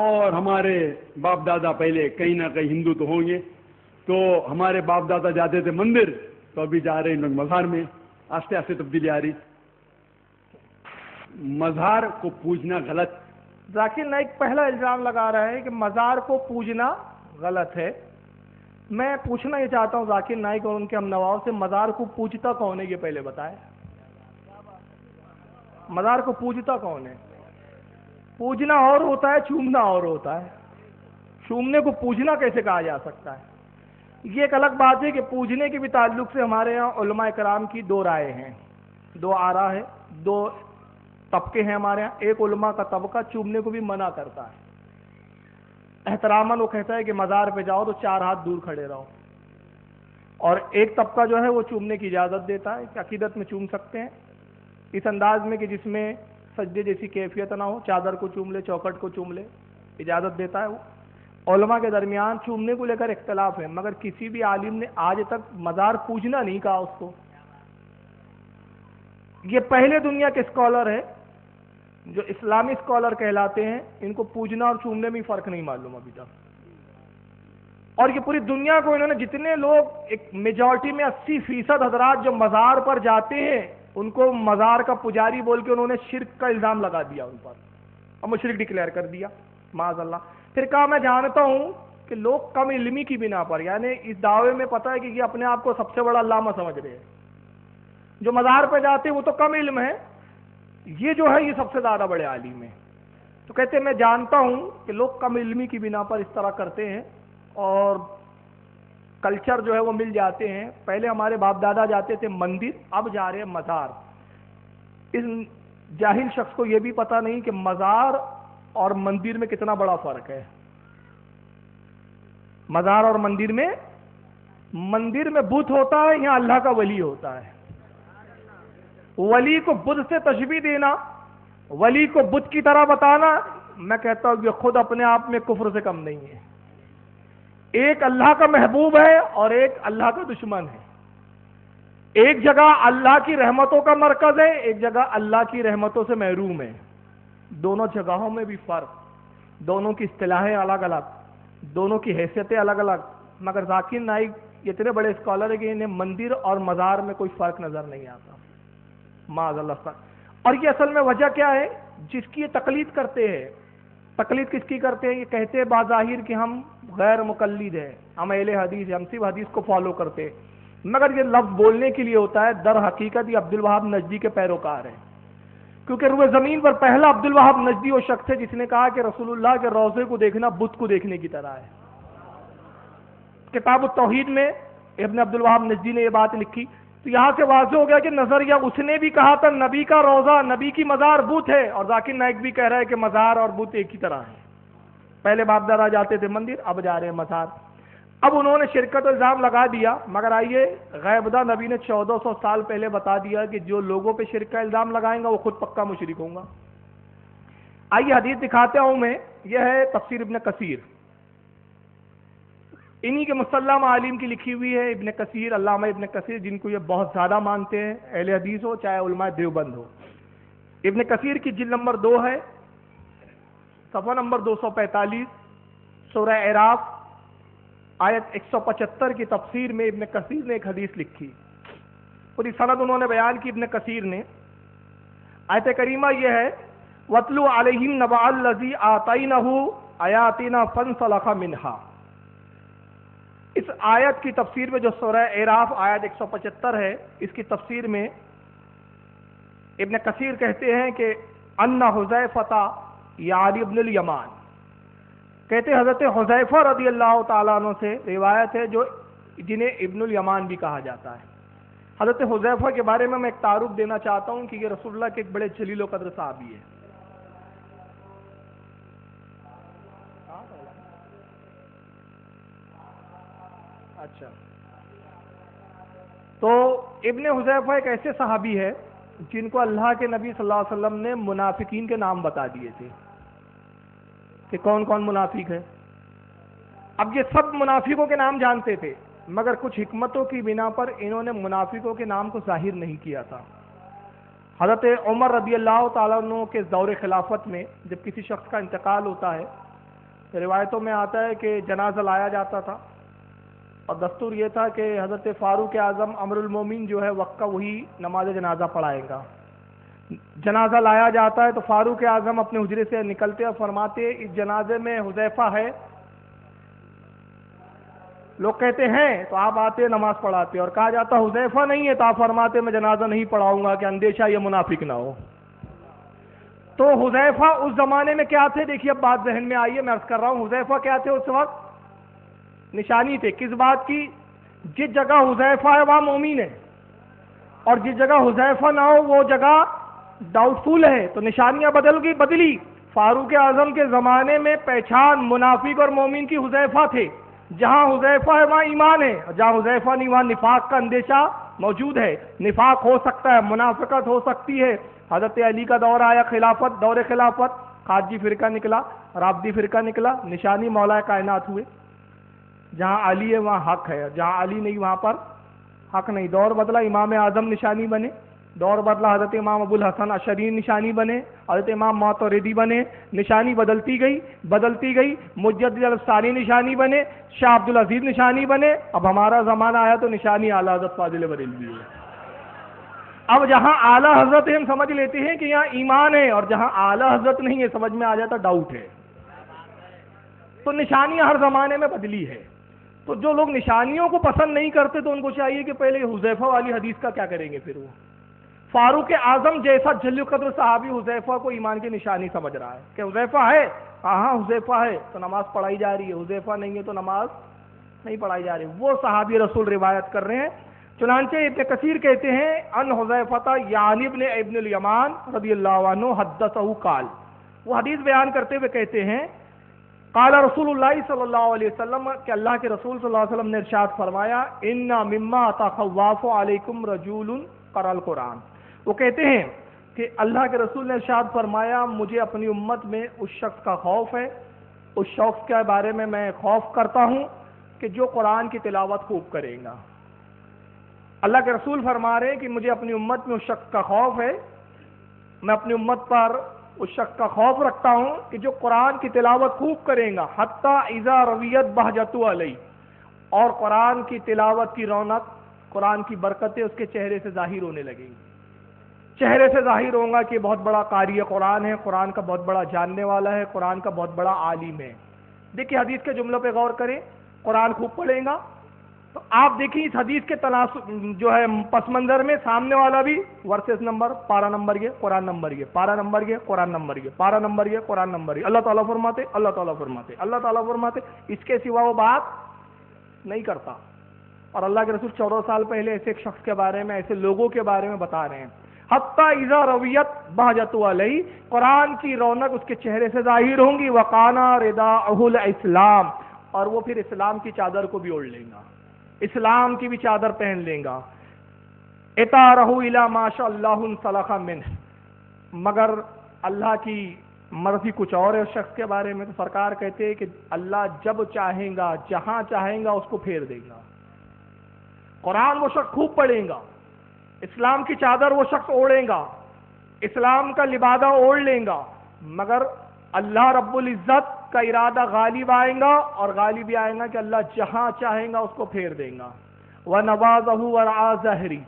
اور ہمارے باپ دادا پہلے کہیں نہ کہیں ہندو تو ہوں گے، تو ہمارے باپ دادا جاتے تھے مندر، تو ابھی جا رہے ہیں لوگ مزار میں. آہستہ آہستہ تبدیلی آ رہی. مزار کو پوجنا غلط. ذاکر نائک پہلا الزام لگا رہا ہے کہ مزار کو پوجنا غلط ہے. میں پوچھنا یہ چاہتا ہوں ذاکر نائک اور ان کے ہم نواؤں سے، مزار کو پوجتا کون ہے یہ پہلے بتائیں. مزار کو پوجتا کون ہے؟ پوجنا اور ہوتا ہے، چومنا اور ہوتا ہے. چومنے کو پوجنا کیسے کہا جا سکتا ہے؟ یہ ایک الگ بات ہے کہ پوجنے کے بھی تعلق سے ہمارے یہاں علماء کرام کی دو رائے ہیں، دو آراء ہے، دو طبقے ہیں ہمارے یہاں. ایک علماء کا طبقہ چومنے کو بھی منع کرتا ہے، احتراماً وہ کہتا ہے کہ مزار پہ جاؤ تو 4 ہاتھ دور کھڑے رہو. اور ایک طبقہ جو ہے وہ چومنے کی اجازت دیتا ہے کہ عقیدت میں چوم سکتے ہیں، اس انداز میں کہ جس میں سجدے جیسی کیفیت نہ ہو، چادر کو چوم لے، چوکٹ کو چوم لے، اجازت دیتا ہے وہ. علماء کے درمیان چومنے کو لے کر اختلاف ہے، مگر کسی بھی عالم نے آج تک مزار پوجنا نہیں کہا اس کو. یہ پہلے دنیا کے اسکالر ہے جو اسلامی اسکالر کہلاتے ہیں، ان کو پوجنا اور چومنے میں فرق نہیں معلوم ابھی تک. اور یہ پوری دنیا کو انہوں نے جتنے لوگ، ایک میجورٹی میں 80% حضرات جو مزار پر جاتے ہیں ان کو مزار کا پجاری بول کے انہوں نے شرک کا الزام لگا دیا ان پر، اور مشرک ڈکلیئر کر دیا معاذ اللہ. پھر کہا میں جانتا ہوں کہ لوگ کم علمی کی بنا پر، یعنی اس دعوے میں پتہ ہے کہ یہ اپنے آپ کو سب سے بڑا علامہ سمجھ رہے ہیں، جو مزار پہ جاتے ہیں وہ تو کم علم ہے، یہ جو ہے یہ سب سے زیادہ بڑے عالم ہیں۔ تو کہتے ہیں میں جانتا ہوں کہ لوگ کم علمی کی بنا پر اس طرح کرتے ہیں اور کلچر جو ہے وہ مل جاتے ہیں۔ پہلے ہمارے باپ دادا جاتے تھے مندر، اب جا رہے ہیں مزار۔ اس جاہل شخص کو یہ بھی پتہ نہیں کہ مزار اور مندر میں کتنا بڑا فرق ہے۔ مزار اور مندر میں بت ہوتا ہے، یہاں اللہ کا ولی ہوتا ہے۔ ولی کو بت سے تشبیہ دینا، ولی کو بت کی طرح بتانا، میں کہتا ہوں یہ خود اپنے آپ میں کفر سے کم نہیں ہے۔ ایک اللہ کا محبوب ہے اور ایک اللہ کا دشمن ہے۔ ایک جگہ اللہ کی رحمتوں کا مرکز ہے، ایک جگہ اللہ کی رحمتوں سے محروم ہے۔ دونوں جگہوں میں بھی فرق، دونوں کی اصطلاحیں الگ الگ، دونوں کی حیثیتیں الگ الگ، مگر ذاکر نائک اتنے بڑے اسکالر ہیں کہ انہیں مندر اور مزار میں کوئی فرق نظر نہیں آتا، معاذ اللہ۔ اور یہ اصل میں وجہ کیا ہے؟ جس کی یہ تقلید کرتے ہیں۔ تقلید کس کی کرتے ہیں؟ یہ کہتے ہیں بظاہر کہ ہم غیر مقلد ہیں، ہم اہل حدیث ہیں، ہم صرف حدیث کو فالو کرتے ہیں، مگر یہ لفظ بولنے کے لیے ہوتا ہے، در حقیقت یہ عبد الوہاب نجدی کے پیروکار ہیں۔ کیونکہ روئے زمین پر پہلا عبد الوہاب نجدی وہ شخص ہے جس نے کہا کہ رسول اللہ کے روضے کو دیکھنا بت کو دیکھنے کی طرح ہے۔ کتاب التوحید میں ابن عبد الوہاب نجدی نے یہ بات لکھی، تو یہاں سے واضح ہو گیا کہ نظریہ اس نے بھی کہا تھا نبی کا روضہ، نبی کی مزار بت ہے، اور ذاکر نائک بھی کہہ رہا ہے کہ مزار اور بت ایک ہی طرح ہے۔ پہلے باپ دادا جاتے تھے مندر، اب جا رہے ہیں مزار۔ اب انہوں نے شرکت و الزام لگا دیا، مگر آئیے غیبدہ نبی نے 1400 سال پہلے بتا دیا کہ جو لوگوں پہ شرک کا الزام لگائیں گا وہ خود پکا مشرک ہوں گا۔ آئیے حدیث دکھاتا ہوں میں، یہ ہے تفسیر ابن کثیر، انہی کے مسلم عالم کی لکھی ہوئی ہے، ابن کثیر، علامہ ابن کثیر، جن کو یہ بہت زیادہ مانتے ہیں، اہل حدیث ہو چاہے علماء دیوبند ہو۔ ابن کثیر کی جلد نمبر 2 ہے، صفحہ نمبر 245، سورہ اعراف آیت 175 کی تفسیر میں ابن کثیر نے ایک حدیث لکھی، پوری سند انہوں نے بیان کی ابن کثیر نے۔ آیت کریمہ یہ ہے وَاتْلُ عَلَيْهِمْ نَبَأَ الَّذِي آتَيْنَاهُ آیَاتِنَا فَانْسَلَخَ مِنْهَا۔ اس آیت کی تفسیر میں جو سورہ اعراف آیت 175 ہے، اس کی تفسیر میں ابن کثیر کہتے ہیں کہ ان حذیفہ یعنی ابن الیمان، کہتے ہیں حضرت حذیفہ رضی اللہ تعالیٰ عنہ سے روایت ہے جو جنہیں ابن الیمان بھی کہا جاتا ہے۔ حضرت حذیفہ کے بارے میں ایک تعارف دینا چاہتا ہوں کہ یہ رسول اللہ کے ایک بڑے جلیل و قدر صحابی ہے۔ اچھا، تو ابن حذیفہ ایک ایسے صحابی ہے جن کو اللہ کے نبی صلی اللہ علیہ وسلم نے منافقین کے نام بتا دیے تھے کہ کون کون منافق ہے۔ اب یہ سب منافقوں کے نام جانتے تھے، مگر کچھ حکمتوں کی بنا پر انہوں نے منافقوں کے نام کو ظاہر نہیں کیا تھا۔ حضرت عمر رضی اللہ تعالیٰ عنہ کے دور خلافت میں جب کسی شخص کا انتقال ہوتا ہے، روایتوں میں آتا ہے کہ جنازہ لایا جاتا تھا، اور دستور یہ تھا کہ حضرت فاروق اعظم امر المومن جو ہے وقت کا وہی نماز جنازہ پڑھائے گا۔ جنازہ لایا جاتا ہے تو فاروق اعظم اپنے حجرے سے نکلتے اور فرماتے اس جنازے میں حذیفہ ہے؟ لوگ کہتے ہیں تو آپ آتے نماز پڑھاتے، اور کہا جاتا حذیفہ نہیں ہے تو آپ فرماتے میں جنازہ نہیں پڑھاؤں گا کہ اندیشہ یہ منافق نہ ہو۔ تو حذیفہ اس زمانے میں کیا تھے؟ دیکھیے اب بات ذہن میں آئیے، میں عرض کر رہا ہوں حذیفہ کیا تھے اس وقت؟ نشانی تھے کس بات کی؟ جس جگہ حذیفہ ہے وہاں مومن ہے، اور جس جگہ حذیفہ نہ ہو وہ جگہ ڈاؤٹ فل ہے، تو نشانیاں بدلی۔ فاروق اعظم کے زمانے میں پہچان منافق اور مومن کی حذیفہ تھے، جہاں حذیفہ ہے وہاں ایمان ہے، اور جہاں حذیفہ نہیں وہاں نفاق کا اندیشہ موجود ہے، نفاق ہو سکتا ہے، منافقت ہو سکتی ہے۔ حضرت علی کا دور آیا خلافت، دور خلافت، خارجی فرقہ نکلا، رافضی فرقہ نکلا، نشانی مولا کائنات ہوئے۔ جہاں علی ہے وہاں حق ہے، جہاں علی نہیں وہاں پر حق نہیں۔ دور بدلا، امام اعظم نشانی بنے، دور بدلا، حضرت امام ابو الحسن اشعری نشانی بنے، حضرت امام ماتوریدی بنے، نشانی بدلتی گئی، مجدد الافسانی نشانی بنے، شاہ عبد العزیز نشانی بنے۔ اب ہمارا زمانہ آیا تو نشانی اعلیٰ حضرت فاضل بریلوی ہے۔ اب جہاں اعلیٰ حضرت ہم سمجھ لیتے ہیں کہ یہاں ایمان ہے، اور جہاں اعلیٰ حضرت نہیں ہے سمجھ میں آ جاتا ڈاؤٹ ہے۔ تو نشانیاں ہر زمانے میں بدلی ہے. تو جو لوگ نشانیوں کو پسند نہیں کرتے تو ان کو چاہیے کہ پہلے حذیفہ والی حدیث کا کیا کریں گے. پھر وہ فاروق اعظم جیسا جلیل قدر صحابی حذیفہ کو ایمان کی نشانی سمجھ رہا ہے کہ حذیفہ ہے, ہاں حذیفہ ہے تو نماز پڑھائی جا رہی ہے, حذیفہ نہیں ہے تو نماز نہیں پڑھائی جا رہی. وہ صحابی رسول روایت کر رہے ہیں. چنانچہ ابن کثیر کہتے ہیں ان حذیفہ یعنی ابن الیمان رضی اللہ عنہ حدثہ قال, وہ حدیث بیان کرتے ہوئے کہتے ہیں قال رسول اللہ صلی اللہ علیہ وسلم, کہ اللہ کے رسول صلی اللہ علیہ وسلم نے ارشاد فرمایا ان مما تخواف علیکم رجل قرأ القرآن. وہ کہتے ہیں کہ اللہ کے رسول نے ارشاد فرمایا مجھے اپنی امت میں اس شخص کا خوف ہے, اس شخص کے بارے میں خوف کرتا ہوں کہ جو قرآن کی تلاوت خوب کرے گا. اللہ کے رسول فرما رہے ہیں کہ مجھے اپنی امت میں اس شخص کا خوف ہے, میں اپنی امت پر اس شخص کا خوف رکھتا ہوں کہ جو قرآن کی تلاوت خوب کرے گا حتی اذا رویت بہجت علیہ, اور قرآن کی تلاوت کی رونق, قرآن کی برکتیں اس کے چہرے سے ظاہر ہونے لگیں گی. چہرے سے ظاہر ہوگا کہ بہت بڑا قاری قرآن ہے, قرآن کا بہت بڑا جاننے والا ہے, قرآن کا بہت بڑا عالم ہے. دیکھیں حدیث کے جملوں پہ غور کریں, قرآن خوب پڑھے گا تو آپ دیکھیں اس حدیث کے جو ہے پس منظر میں سامنے والا بھی ورسز نمبر, پارا نمبر یہ, قرآن نمبر یہ, پارا نمبر یہ, قرآن نمبر یہ, پارا نمبر یہ, قرآن نمبر یہ. اللہ تعالیٰ فرماتے, اللہ تعالیٰ فرماتے, اللہ تعالیٰ فرماتے, اس کے سوا وہ بات نہیں کرتا. اور اللہ کے رسول 14 سال پہلے ایسے ایک شخص کے بارے میں, ایسے لوگوں کے بارے میں بتا رہے ہیں حتی اذا رویت بہجت علیہ, قرآن کی رونق اس کے چہرے سے ظاہر ہوں گی. وقانا رداءہ الاسلام, اور وہ پھر اسلام کی چادر کو بھی اوڑھ لیں گا, اسلام کی بھی چادر پہن لیں گا. اطارہ الی ما شاء اللہ انسلخ منہ, مگر اللہ کی مرضی کچھ اور ہے اس شخص کے بارے میں. تو سرکار کہتے ہیں کہ اللہ جب چاہیں گا, جہاں چاہیں گا اس کو پھیر دے گا. قرآن وہ شخص خوب پڑھے گا, اسلام کی چادر وہ شخص اوڑھے گا, اسلام کا لبادہ اوڑھ لیں گا, مگر اللہ رب العزت کا ارادہ غالب آئے گا, اور غالب بھی آئے گا کہ اللہ جہاں چاہیں گا اس کو پھیر دیں گا. وَنَوَاظَهُ وَرَعَا ظَهْرِي,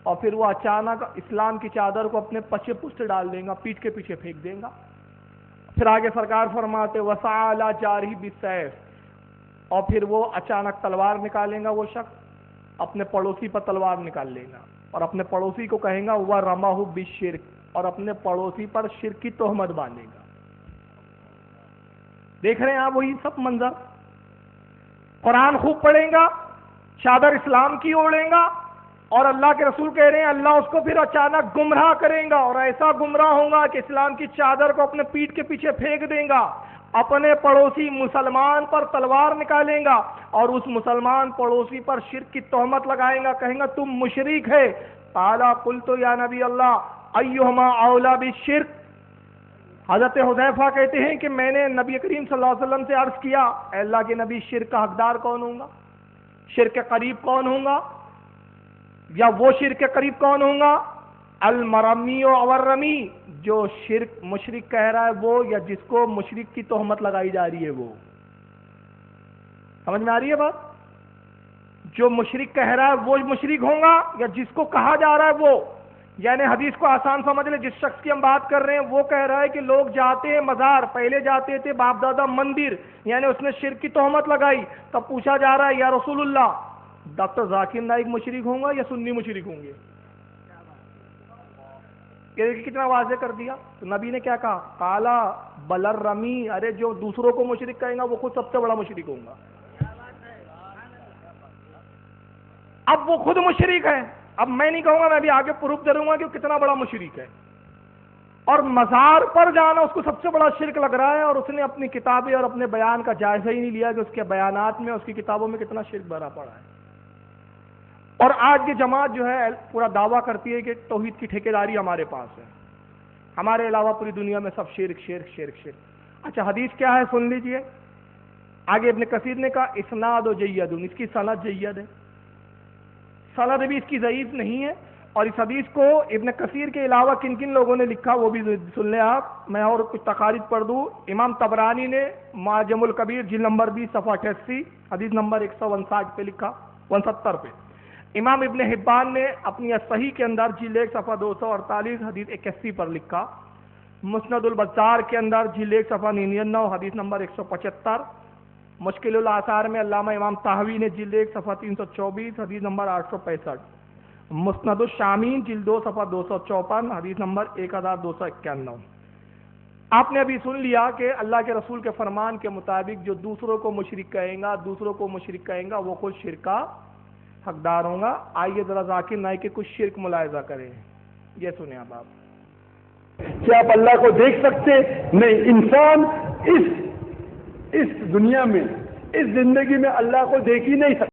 اور پھر وہ اچانک اسلام کی چادر کو اپنے پچھے پشت ڈال دیں گا, پیٹھ کے پیچھے پھینک دیں گا. پھر آگے سرکار فرماتے وَسَعَى عَلَى جَارِهِ بِالسَّيْفِ, اور پھر وہ اچانک تلوار نکالیں گا, وہ شخص اپنے پڑوسی پر تلوار نکال لے گا, اور اپنے پڑوسی کو کہیں گا وَرَمَاهُ بِالشِّرْكِ, اور اپنے پڑوسی پر شرک کی تہمت باندھے گا. دیکھ رہے ہیں آپ وہی سب منظر. قرآن خوب پڑھیں گا, چادر اسلام کی اوڑھیں گا, اور اللہ کے رسول کہہ رہے ہیں اللہ اس کو پھر اچانک گمراہ کریں گا, اور ایسا گمراہ ہوگا کہ اسلام کی چادر کو اپنے پیٹھ کے پیچھے پھینک دیں گا, اپنے پڑوسی مسلمان پر تلوار نکالیں گا, اور اس مسلمان پڑوسی پر شرک کی تہمت لگائیں گا, کہیں گا تم مشرک ہے. قال قلت یا نبی اللہ ایہما اولا بالشرک, حضرت حذیفہ کہتے ہیں کہ میں نے نبی کریم صلی اللہ علیہ وسلم سے عرض کیا اے اللہ کے نبی شرک کا حقدار کون ہوں گا, شرک کے قریب کون ہوں گا, یا وہ شرک کے قریب کون ہوں گا, المرمی و الرمی, جو شرک مشرک کہہ رہا ہے وہ, یا جس کو مشرک کی تہمت لگائی جا رہی ہے وہ. سمجھ میں آ رہی ہے بات؟ جو مشرک کہہ رہا ہے وہ مشرک ہوں گا, یا جس کو کہا جا رہا ہے وہ. یعنی حدیث کو آسان سمجھ لیں, جس شخص کی ہم بات کر رہے ہیں وہ کہہ رہا ہے کہ لوگ جاتے ہیں مزار, پہلے جاتے تھے باپ دادا مندر, یعنی اس نے شرک کی تہمت لگائی. تب پوچھا جا رہا ہے یا رسول اللہ ڈاکٹر ذاکر نائک مشرک ہوں گا یا سنی مشرک ہوں گے؟ کتنا واضح کر دیا. تو نبی نے کیا کہا, کالا بلر رمی, ارے جو دوسروں کو مشرک کہیں گا وہ خود سب سے بڑا مشرک ہوں گا. اب وہ خود مشرک ہے, اب میں نہیں کہوں گا, میں بھی آگے پروف کروں گا کہ وہ کتنا بڑا مشرک ہے. اور مزار پر جانا اس کو سب سے بڑا شرک لگ رہا ہے, اور اس نے اپنی کتابیں اور اپنے بیان کا جائزہ ہی نہیں لیا کہ اس کے بیانات میں, اس کی کتابوں میں کتنا شرک بھرا پڑا ہے. اور آج کی جماعت جو ہے پورا دعویٰ کرتی ہے کہ توحید کی ٹھیکیداری ہمارے پاس ہے, ہمارے علاوہ پوری دنیا میں سب شرک شرک شرک شرک. اچھا حدیث کیا ہے سن لیجئے. آگے ابن کثیر نے کہا اسناد و جید, اس کی سند جید ہے, سند بھی اس کی ضعیف نہیں ہے. اور اس حدیث کو ابن کثیر کے علاوہ کن کن لوگوں نے لکھا وہ بھی سن لیں آپ, میں اور کچھ تخارج پڑھ دوں. امام طبرانی نے معجم الکبیر جلد نمبر 20 صفحہ 88 حدیث نمبر 159 پہ لکھا, 170 پہ. امام ابن حبان نے اپنی صحیح کے اندر جلد 1 صفحہ 248 حدیث 81 پر لکھا. مسند البزار کے اندر جلد 1 صفحہ 99 حدیث نمبر 175. مشکل الاثار میں علامہ امام طحاوی نے جلد 1 صفحہ 324 حدیث نمبر 865، مسند الشامین جلد 2 صفحہ 254 حدیث نمبر 1291۔ آپ نے ابھی سن لیا کہ اللہ کے رسول کے فرمان کے مطابق جو دوسروں کو مشرک کہیں گا وہ خود شرک کا حقدار ہوں گا۔ آئیے ذرا ذاکر نائک کے کچھ شرک ملاحظہ کریں، یہ سنیں اب آپ۔ کیا آپ اللہ کو دیکھ سکتے؟ نہیں، انسان اس دنیا میں، اس زندگی میں اللہ کو دیکھ ہی نہیں سکتا۔